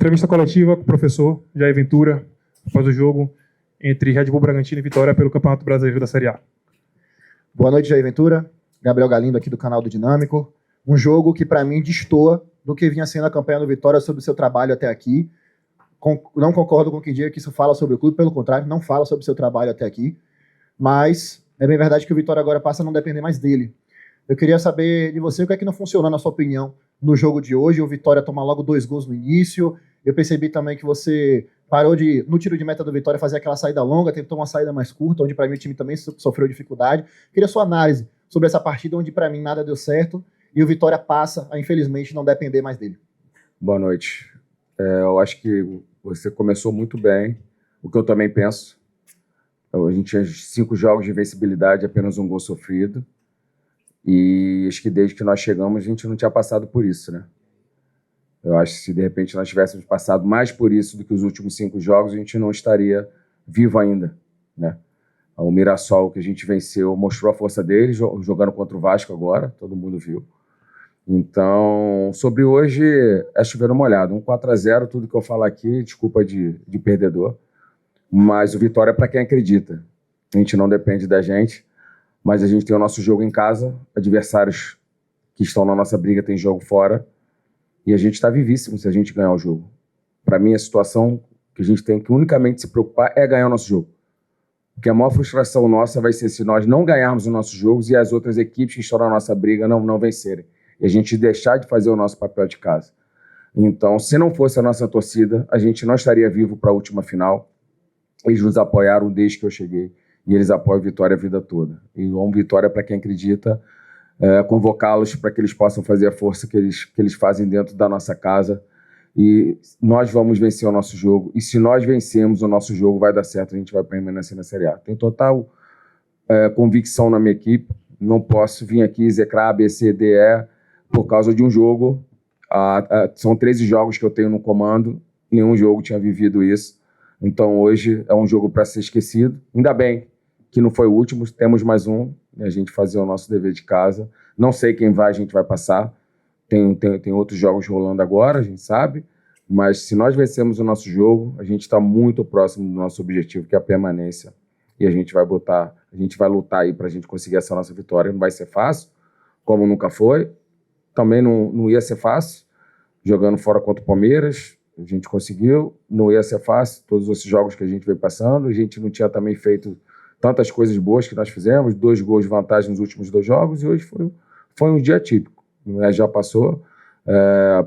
Entrevista coletiva com o professor Jair Ventura, após o jogo entre Red Bull Bragantino e Vitória pelo Campeonato Brasileiro da Série A. Boa noite, Jair Ventura. Gabriel Galindo aqui do canal do Dinâmico. Um jogo que, para mim, destoa do que vinha sendo a campanha do Vitória sobre o seu trabalho até aqui. Não concordo com quem diga que isso fala sobre o clube, pelo contrário, não fala sobre o seu trabalho até aqui. Mas é bem verdade que o Vitória agora passa a não depender mais dele. Eu queria saber de você o que é que não funcionou, na sua opinião, no jogo de hoje. O Vitória toma logo 2 gols no início. Eu percebi também que você parou de, no tiro de meta do Vitória, fazer aquela saída longa, tentou uma saída mais curta, onde para mim o time também sofreu dificuldade. Queria sua análise sobre essa partida, onde para mim nada deu certo e o Vitória passa a, infelizmente, não depender mais dele. Boa noite. Eu acho que você começou muito bem, o que eu também penso. A gente tinha 5 jogos de invencibilidade, apenas 1 gol sofrido. E acho que desde que nós chegamos, a gente não tinha passado por isso, né? Eu acho que se de repente nós tivéssemos passado mais por isso do que os últimos 5 jogos, a gente não estaria vivo ainda, né? O Mirassol, que a gente venceu, mostrou a força dele, jogando contra o Vasco agora, todo mundo viu. Então, sobre hoje, é chover uma olhada. 4-0, tudo que eu falar aqui, desculpa de perdedor. Mas o Vitória é para quem acredita. A gente não depende da gente, mas a gente tem o nosso jogo em casa, adversários que estão na nossa briga têm jogo fora, e a gente está vivíssimo se a gente ganhar o jogo. Para mim, a situação que a gente tem que unicamente se preocupar é ganhar o nosso jogo. Porque a maior frustração nossa vai ser se nós não ganharmos os nossos jogos e as outras equipes que estão na nossa briga não vencerem. E a gente deixar de fazer o nosso papel de casa. Então, se não fosse a nossa torcida, a gente não estaria vivo para a última final. Eles nos apoiaram desde que eu cheguei. E eles apoiam a Vitória a vida toda. E o Vitória, para quem acredita, convocá-los para que eles possam fazer a força que eles fazem dentro da nossa casa. E nós vamos vencer o nosso jogo. E se nós vencermos o nosso jogo, vai dar certo. A gente vai permanecer na Série A. Tenho total convicção na minha equipe. Não posso vir aqui execrar A, B, C, D, E por causa de um jogo. São 13 jogos que eu tenho no comando. Nenhum jogo tinha vivido isso. Então hoje é um jogo para ser esquecido. Ainda bem que não foi o último. Temos mais um. A gente fazer o nosso dever de casa. Não sei quem vai, a gente vai passar. Tem outros jogos rolando agora, a gente sabe. Mas se nós vencermos o nosso jogo, a gente está muito próximo do nosso objetivo, que é a permanência. E a gente vai lutar aí para a gente conseguir essa nossa vitória. Não vai ser fácil, como nunca foi. Também não ia ser fácil, jogando fora contra o Palmeiras, a gente conseguiu, não ia ser fácil, todos esses jogos que a gente veio passando, a gente não tinha também feito tantas coisas boas que nós fizemos, 2 gols de vantagem nos últimos 2 jogos, e hoje foi um dia típico, já passou,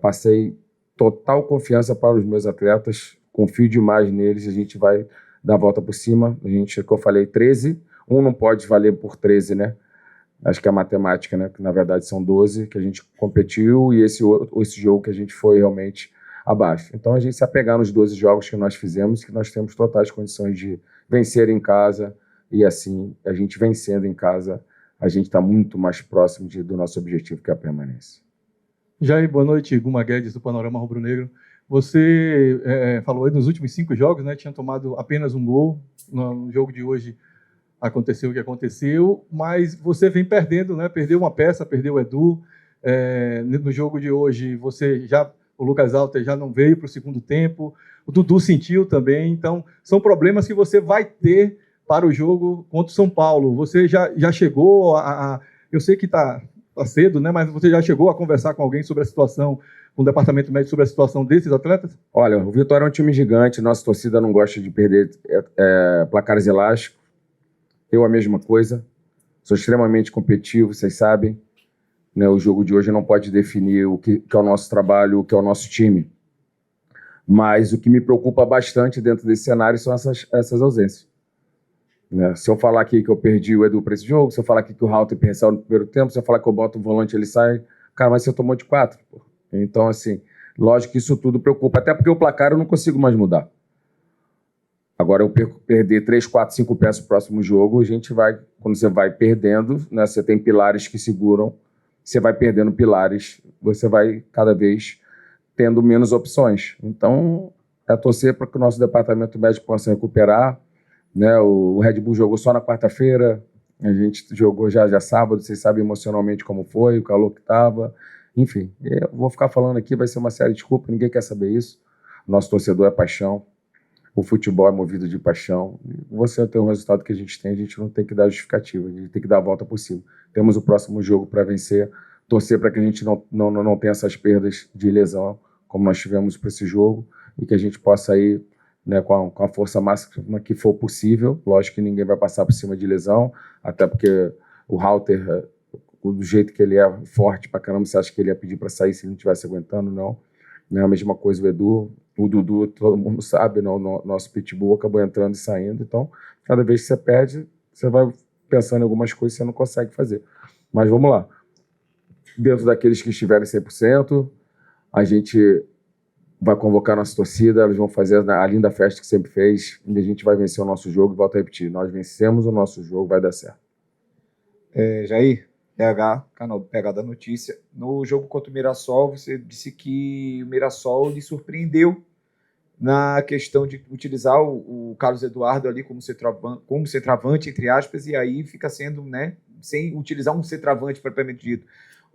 passei total confiança para os meus atletas, confio demais neles, a gente vai dar a volta por cima, que eu falei 13, não pode valer por 13, né? Acho que é a matemática, né? Que na verdade são 12 que a gente competiu e esse jogo que a gente foi realmente abaixo. Então a gente se apegar nos 12 jogos que nós fizemos, que nós temos totais condições de vencer em casa e assim, a gente vencendo em casa, a gente está muito mais próximo do nosso objetivo, que é a permanência. Jair, boa noite. Guma Guedes, do Panorama Rubro-Negro. Você falou aí nos últimos 5 jogos, né? Tinha tomado apenas 1 gol. No jogo de hoje aconteceu o que aconteceu, mas você vem perdendo, né? Perdeu uma peça, perdeu o Edu. No jogo de hoje, o Lucas Alter já não veio para o segundo tempo, o Dudu sentiu também, então são problemas que você vai ter para o jogo contra o São Paulo. Você já chegou eu sei que está cedo, né? Mas você já chegou a conversar com alguém sobre a situação, com o departamento médico, sobre a situação desses atletas? Olha, o Vitória é um time gigante, nossa torcida não gosta de perder placares elásticos. Eu a mesma coisa, sou extremamente competitivo, vocês sabem, né? O jogo de hoje não pode definir o que é o nosso trabalho, o que é o nosso time. Mas o que me preocupa bastante dentro desse cenário são essas ausências. Né? Se eu falar aqui que eu perdi o Edu para esse jogo, se eu falar aqui que o Halter pensou no primeiro tempo, se eu falar que eu boto o volante ele sai, cara, mas você tomou de 4. Pô. Então, assim, lógico que isso tudo preocupa, até porque o placar eu não consigo mais mudar. Agora, eu perder 3, 4, 5 peças no próximo jogo, quando você vai perdendo, né, você tem pilares que seguram, você vai perdendo pilares, você vai cada vez tendo menos opções. Então, é torcer para que o nosso departamento médico possa recuperar. Né? O Red Bull jogou só na quarta-feira, a gente jogou já sábado, vocês sabem emocionalmente como foi, o calor que estava. Enfim, eu vou ficar falando aqui, vai ser uma série de desculpas, ninguém quer saber isso. Nosso torcedor é paixão. O futebol é movido de paixão. Você tem o resultado que a gente não tem que dar justificativa, a gente tem que dar a volta por cima. Temos o próximo jogo para vencer, torcer para que a gente não tenha essas perdas de lesão, como nós tivemos para esse jogo, e que a gente possa ir, né, com a força máxima que for possível. Lógico que ninguém vai passar por cima de lesão, até porque o Halter, do jeito que ele é forte pra caramba, você acha que ele ia pedir para sair se ele não estivesse aguentando? Não. Não é a mesma coisa o Edu. O Dudu, todo mundo sabe, não, nosso pitbull acabou entrando e saindo. Então, cada vez que você perde, você vai pensando em algumas coisas que você não consegue fazer. Mas vamos lá. Dentro daqueles que estiverem 100%, a gente vai convocar nossa torcida, eles vão fazer a linda festa que sempre fez, e a gente vai vencer o nosso jogo. E volto a repetir, nós vencemos o nosso jogo, vai dar certo. Jair, PH, canal do PH da Notícia. No jogo contra o Mirassol, você disse que o Mirassol lhe surpreendeu na questão de utilizar o Carlos Eduardo ali como centroavante, entre aspas, e aí fica sendo, né, sem utilizar um centroavante propriamente dito.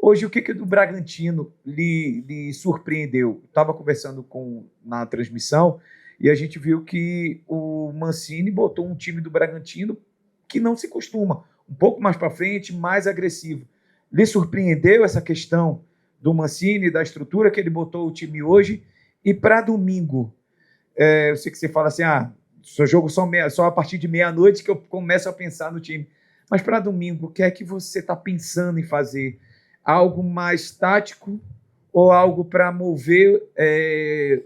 Hoje, o que do Bragantino lhe surpreendeu? Estava conversando na transmissão e a gente viu que o Mancini botou um time do Bragantino que não se costuma, um pouco mais para frente, mais agressivo. Lhe surpreendeu essa questão do Mancini, da estrutura que ele botou o time hoje? E para domingo, eu sei que você fala assim, só jogo só a partir de meia-noite que eu começo a pensar no time. Mas para domingo, o que é que você está pensando em fazer? Algo mais tático ou algo para mover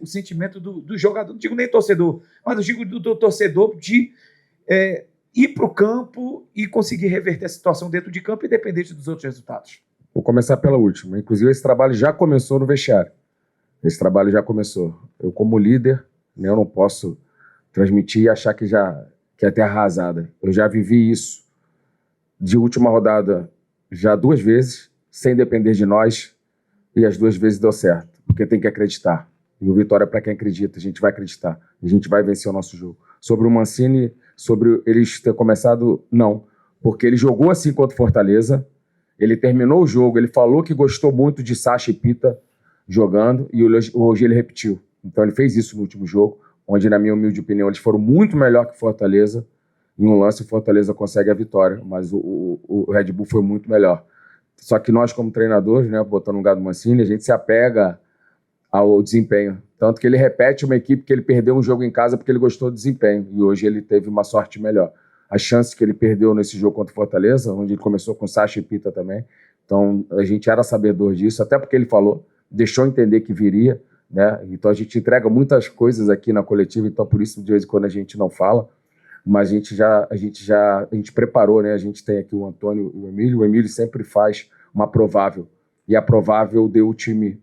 o sentimento do jogador? Não digo nem torcedor, mas eu digo do torcedor de ir para o campo e conseguir reverter a situação dentro de campo, independente dos outros resultados. Vou começar pela última. Inclusive, esse trabalho já começou no vestiário. Esse trabalho já começou. Eu, como líder, né, eu não posso transmitir e achar que é terra arrasada. Eu já vivi isso de última rodada já 2 vezes, sem depender de nós, e as 2 vezes deu certo, porque tem que acreditar. E o Vitória é para quem acredita, a gente vai acreditar, a gente vai vencer o nosso jogo. Sobre o Mancini, sobre eles ter começado, não, porque ele jogou assim contra o Fortaleza, ele terminou o jogo, ele falou que gostou muito de Sacha e Pita jogando, e hoje ele repetiu. Então ele fez isso no último jogo, onde, na minha humilde opinião, eles foram muito melhor que o Fortaleza. Em um lance, o Fortaleza consegue a vitória, mas o Red Bull foi muito melhor. Só que nós, como treinadores, né, botando no lugar do Mancini, a gente se apega ao desempenho. Tanto que ele repete uma equipe que ele perdeu um jogo em casa porque ele gostou do desempenho. E hoje ele teve uma sorte melhor. As chances que ele perdeu nesse jogo contra o Fortaleza, onde ele começou com Sacha e Pita também. Então, a gente era sabedor disso, até porque ele falou, deixou entender que viria, né? Então, a gente entrega muitas coisas aqui na coletiva, então por isso, de vez em quando, a gente não fala. Mas a gente preparou, né? A gente tem aqui o Antônio e o Emílio. O Emílio sempre faz uma provável. E a provável deu o time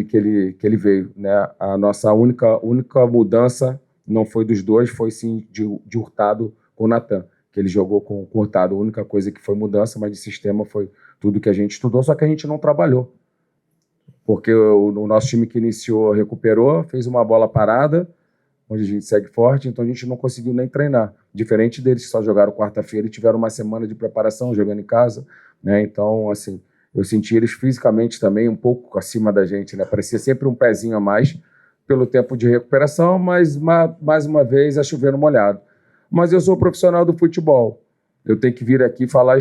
que ele veio, né? A nossa única mudança não foi dos dois, foi sim de Hurtado com o Natan, que ele jogou com o Hurtado. A única coisa que foi mudança, mas de sistema foi tudo que a gente estudou, só que a gente não trabalhou. Porque o nosso time que iniciou recuperou, fez uma bola parada, onde a gente segue forte, então a gente não conseguiu nem treinar. Diferente deles que só jogaram quarta-feira e tiveram uma semana de preparação jogando em casa, né? Então, assim, eu senti eles fisicamente também um pouco acima da gente, né? Parecia sempre um pezinho a mais pelo tempo de recuperação, mas mais uma vez é chover no molhado. Mas eu sou profissional do futebol. Eu tenho que vir aqui falar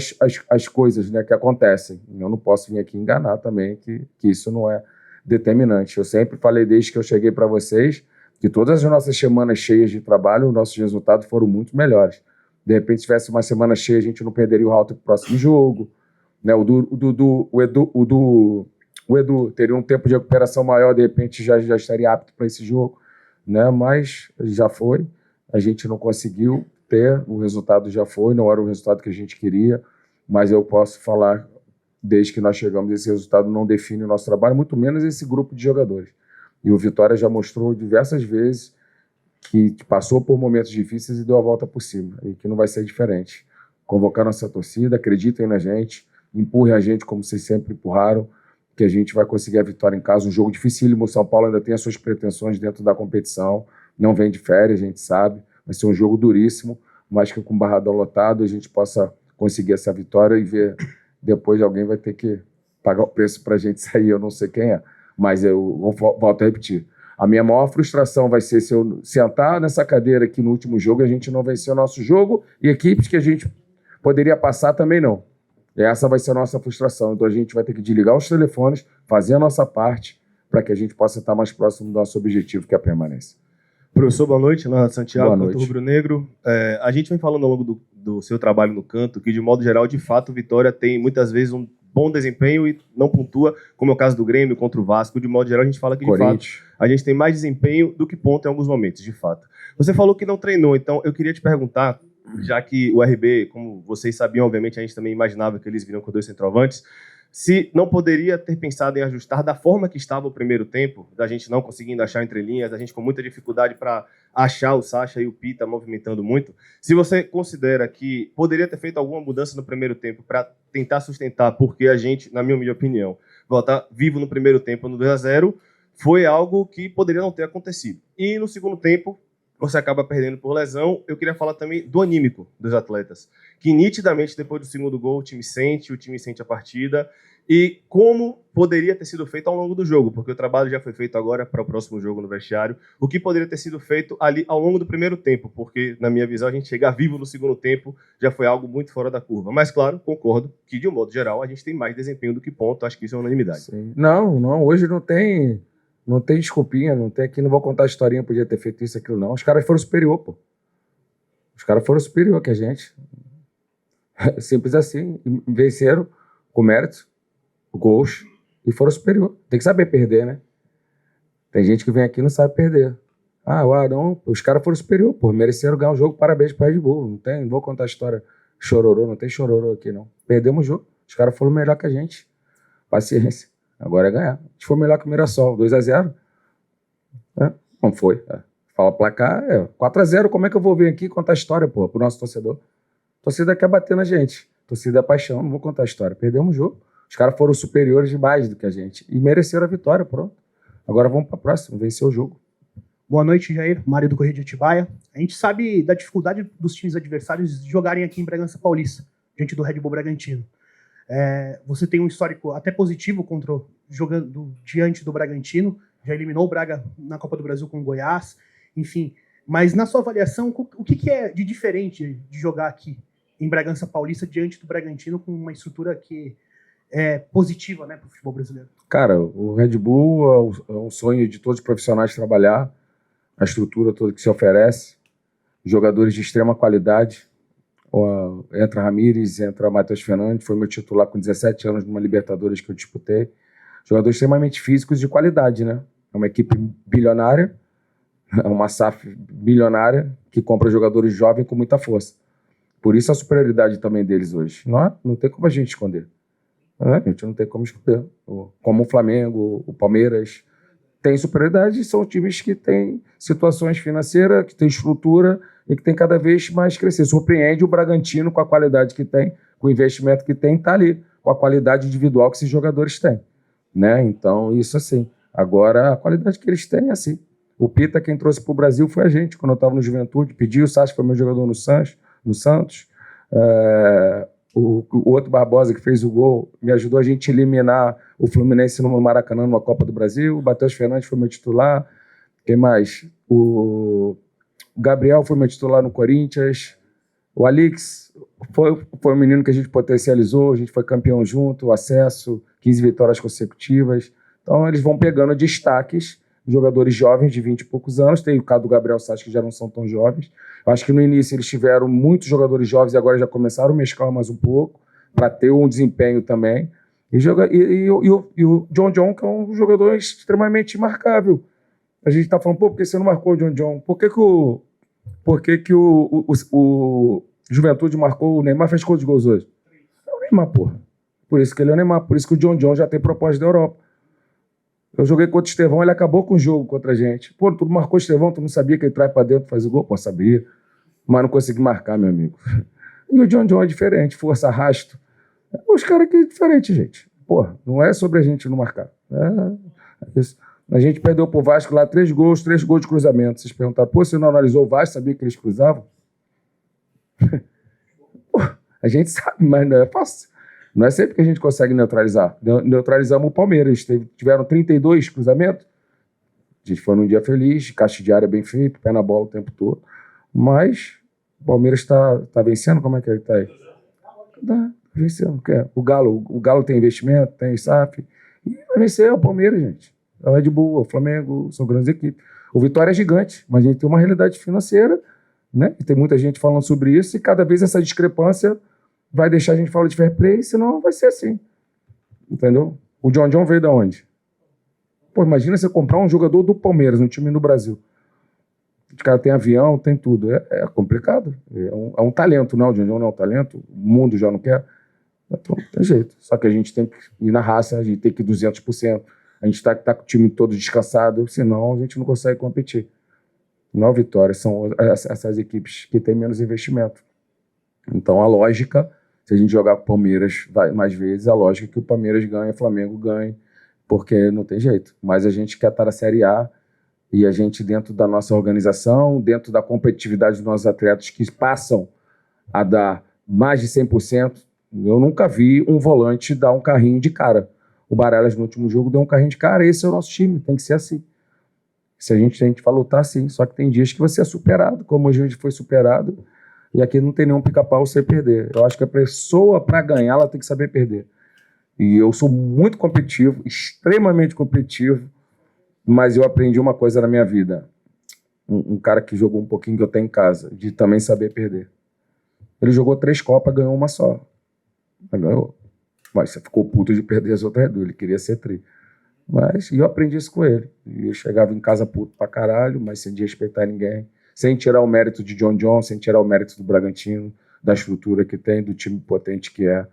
as coisas, né, que acontecem. Eu não posso vir aqui enganar também que isso não é determinante. Eu sempre falei desde que eu cheguei para vocês que todas as nossas semanas cheias de trabalho, os nossos resultados foram muito melhores. De repente, se tivesse uma semana cheia, a gente não perderia o Halter para o próximo jogo. Né? O Edu teria um tempo de recuperação maior, de repente já estaria apto para esse jogo. Né? Mas já foi, a gente não conseguiu ter, o resultado já foi, não era o resultado que a gente queria, mas eu posso falar, desde que nós chegamos, esse resultado não define o nosso trabalho, muito menos esse grupo de jogadores. E o Vitória já mostrou diversas vezes que passou por momentos difíceis e deu a volta por cima, e que não vai ser diferente. Convocar nossa torcida, acreditem na gente, empurrem a gente como vocês sempre empurraram, que a gente vai conseguir a vitória em casa. Um jogo dificílimo, o São Paulo ainda tem as suas pretensões dentro da competição, não vem de férias, a gente sabe, vai ser um jogo duríssimo, mas que com o Barradão lotado a gente possa conseguir essa vitória e ver depois alguém vai ter que pagar o preço para a gente sair, eu não sei quem é. Mas eu volto a repetir, A minha maior frustração vai ser se eu sentar nessa cadeira aqui no último jogo e a gente não vencer o nosso jogo e equipes que a gente poderia passar também não. E essa vai ser a nossa frustração. Então a gente vai ter que desligar os telefones, fazer a nossa parte para que a gente possa estar mais próximo do nosso objetivo, que é a permanência. Professor, boa noite. Leonardo Santiago, Boa noite. cantor rubro-negro. A gente vem falando ao longo do seu trabalho no canto que, de modo geral, de fato, o Vitória tem muitas vezes um bom desempenho e não pontua, como é o caso do Grêmio contra o Vasco. De modo geral, a gente fala que, de fato, a gente tem mais desempenho do que ponto em alguns momentos, de fato. Você falou que não treinou, então eu queria te perguntar, já que o RB, como vocês sabiam, obviamente, a gente também imaginava que eles viriam com 2 centroavantes, se não poderia ter pensado em ajustar da forma que estava o primeiro tempo, da gente não conseguindo achar entrelinhas, da gente com muita dificuldade para achar o Sacha e o Pita movimentando muito. Se você considera que poderia ter feito alguma mudança no primeiro tempo para tentar sustentar, porque a gente, na minha opinião, voltar vivo no primeiro tempo no 2-0, foi algo que poderia não ter acontecido. E no segundo tempo, você acaba perdendo por lesão. Eu queria falar também do anímico dos atletas, que nitidamente depois do segundo gol o time sente a partida, e como poderia ter sido feito ao longo do jogo, porque o trabalho já foi feito agora para o próximo jogo no vestiário, o que poderia ter sido feito ali ao longo do primeiro tempo, porque na minha visão a gente chegar vivo no segundo tempo já foi algo muito fora da curva. Mas claro, concordo que de um modo geral a gente tem mais desempenho do que ponto, acho que isso é unanimidade. Sim. Não, hoje não tem desculpinha, não tem aqui, não vou contar a historinha, podia ter feito isso, aquilo, não. Os caras foram superior, pô. Os caras foram superior que a gente. Simples assim. Venceram com mérito, gols, e foram superior. Tem que saber perder, né? Tem gente que vem aqui e não sabe perder. Não, os caras foram superior, pô. Mereceram ganhar o jogo, parabéns pro Red Bull. Não vou contar a história chororô, não tem chororô aqui, não. Perdemos o jogo. Os caras foram melhor que a gente. Paciência. Agora é ganhar. A gente foi melhor que o Mirassol, 2-0. Não foi. Fala placar, 4-0. Como é que eu vou vir aqui contar a história, pô, pro nosso torcedor? A torcida quer bater na gente. A torcida é paixão, não vou contar a história. Perdemos o jogo. Os caras foram superiores demais do que a gente. E mereceram a vitória, pronto. Agora vamos pra próxima, vencer o jogo. Boa noite, Jair. Mário do Correio de Atibaia. A gente sabe da dificuldade dos times adversários de jogarem aqui em Bragança Paulista, diante do Red Bull Bragantino. Você tem um histórico até positivo jogando diante do Bragantino, já eliminou o Braga na Copa do Brasil com o Goiás, enfim. Mas na sua avaliação, o que é de diferente de jogar aqui em Bragança Paulista diante do Bragantino com uma estrutura que é positiva, né, para o futebol brasileiro? Cara, o Red Bull é um sonho de todos os profissionais trabalhar, a estrutura toda que se oferece, jogadores de extrema qualidade. Entra Ramírez, entra Matheus Fernandes, foi meu titular com 17 anos numa Libertadores que eu disputei. Jogadores extremamente físicos de qualidade, né? É uma equipe bilionária, é uma SAF bilionária que compra jogadores jovens com muita força. Por isso a superioridade também deles hoje. Não tem como a gente esconder. A gente não tem como esconder. Como o Flamengo, o Palmeiras, tem superioridade, são times que têm situações financeiras, que têm estrutura e que tem cada vez mais crescer. Surpreende o Bragantino com a qualidade que tem, com o investimento que tem, está ali, com a qualidade individual que esses jogadores têm. Né? Então, isso assim. Agora, a qualidade que eles têm é assim. O Pita, quem trouxe para o Brasil foi a gente, quando eu estava no Juventude, pediu, o Sacha foi meu jogador no Santos. O outro Barbosa, que fez o gol, me ajudou a gente eliminar o Fluminense no Maracanã, numa Copa do Brasil. O Matheus Fernandes foi meu titular. Quem mais? O Gabriel foi meu titular no Corinthians. O Alix foi um menino que a gente potencializou, a gente foi campeão junto, acesso, 15 vitórias consecutivas. Então, eles vão pegando destaques, jogadores jovens de 20 e poucos anos. Tem o caso do Gabriel Sacha, que já não são tão jovens. Eu acho que no início eles tiveram muitos jogadores jovens e agora já começaram a mesclar mais um pouco, para ter um desempenho também. E o John, que é um jogador extremamente marcável. A gente está falando, por que você não marcou o John? Por que o Juventude marcou o Neymar, fez quantos gols hoje? É o Neymar, porra. Por isso que ele é o Neymar, por isso que o John já tem proposta da Europa. Eu joguei contra o Estevão, ele acabou com o jogo contra a gente. Pô, tu marcou o Estevão, tu não sabia que ele traz pra dentro, faz o gol? Pô, sabia. Mas não consegui marcar, meu amigo. E o John é diferente, força, arrasto. Os caras aqui é diferente, gente. Pô, não é sobre a gente não marcar. É isso. A gente perdeu pro Vasco lá 3 gols de cruzamento. Vocês perguntaram, pô, você não analisou o Vasco, sabia que eles cruzavam? Pô, a gente sabe, mas não é fácil. Não é sempre que a gente consegue neutralizar. Neutralizamos o Palmeiras. Tiveram 32 cruzamentos. A gente foi num dia feliz, caixa de área bem feito, pé na bola o tempo todo. Mas o Palmeiras está vencendo, como é que ele está aí? Tá vencendo. O Galo tem investimento, tem SAF, e vai vencer o Palmeiras, gente. É o Red Bull, o Flamengo, são grandes equipes. O Vitória é gigante, mas a gente tem uma realidade financeira, né? E tem muita gente falando sobre isso, e cada vez essa discrepância vai deixar a gente falar de fair play, senão vai ser assim. Entendeu? O John veio de onde? Pô, imagina você comprar um jogador do Palmeiras, um time no Brasil. O cara tem avião, tem tudo. É complicado. É um talento, não? O John não é um talento. O mundo já não quer. Então, não tem jeito. Só que a gente tem que ir na raça, a gente tem que ir 200%. A gente tá com o time todo descansado, senão a gente não consegue competir. Não é o Vitória, são essas equipes que têm menos investimento. Então, a lógica, se a gente jogar com o Palmeiras mais vezes, a lógica é que o Palmeiras ganhe, o Flamengo ganhe, porque não tem jeito. Mas a gente quer estar na Série A, e a gente, dentro da nossa organização, dentro da competitividade dos nossos atletas que passam a dar mais de 100%, eu nunca vi um volante dar um carrinho de cara. O Baralhas, no último jogo, deu um carrinho de cara. Esse é o nosso time, tem que ser assim. Se a gente vai lutar, assim. Só que tem dias que você é superado, como hoje a gente foi superado, e aqui não tem nenhum pica-pau sem perder. Eu acho que a pessoa, para ganhar, ela tem que saber perder. E eu sou muito competitivo, extremamente competitivo, mas eu aprendi uma coisa na minha vida. Um cara que jogou um pouquinho que eu tenho em casa, de também saber perder. Ele jogou 3 Copas, ganhou uma só. Mas ganhou. Mas você ficou puto de perder as outras 2, ele queria ser tri. Mas eu aprendi isso com ele. E eu chegava em casa puto pra caralho, mas sem desrespeitar ninguém, sem tirar o mérito de John, sem tirar o mérito do Bragantino, da estrutura que tem, do time potente que é.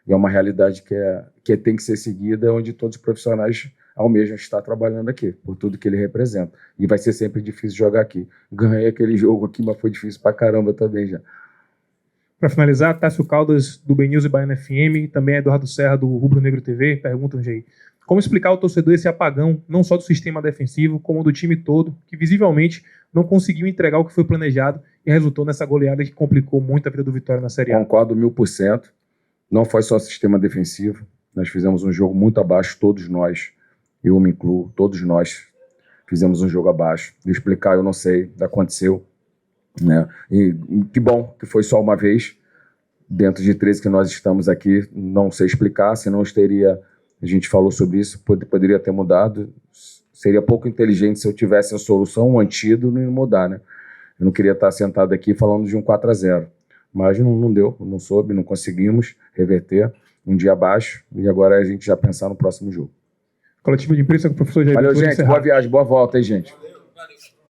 E é uma realidade que tem que ser seguida, onde todos os profissionais almejam estar trabalhando aqui, por tudo que ele representa. E vai ser sempre difícil jogar aqui. Ganhei aquele jogo aqui, mas foi difícil pra caramba também já. Para finalizar, Tássio Caldas, do Ben News e Baiana FM, também Eduardo Serra, do Rubro Negro TV, perguntam, Jair, como explicar ao torcedor esse apagão, não só do sistema defensivo, como do time todo, que visivelmente não conseguiu entregar o que foi planejado e resultou nessa goleada que complicou muito a vida do Vitória na Série A? Concordo 1000%. Não foi só sistema defensivo. Nós fizemos um jogo muito abaixo, todos nós. Eu me incluo, todos nós fizemos um jogo abaixo. De explicar, eu não sei, aconteceu. Né? E que bom que foi só uma vez. Dentro de 13 que nós estamos aqui, não sei explicar, senão a gente falou sobre isso, poderia ter mudado. Seria pouco inteligente se eu tivesse a solução, um antídoto, e não mudar, né? Eu não queria estar sentado aqui falando de um 4-0. Mas não deu, não soube, não conseguimos reverter. Um dia abaixo, e agora a gente já pensar no próximo jogo. Coletivo de imprensa com o professor Jair. Valeu, gente. Boa viagem, boa volta aí, gente.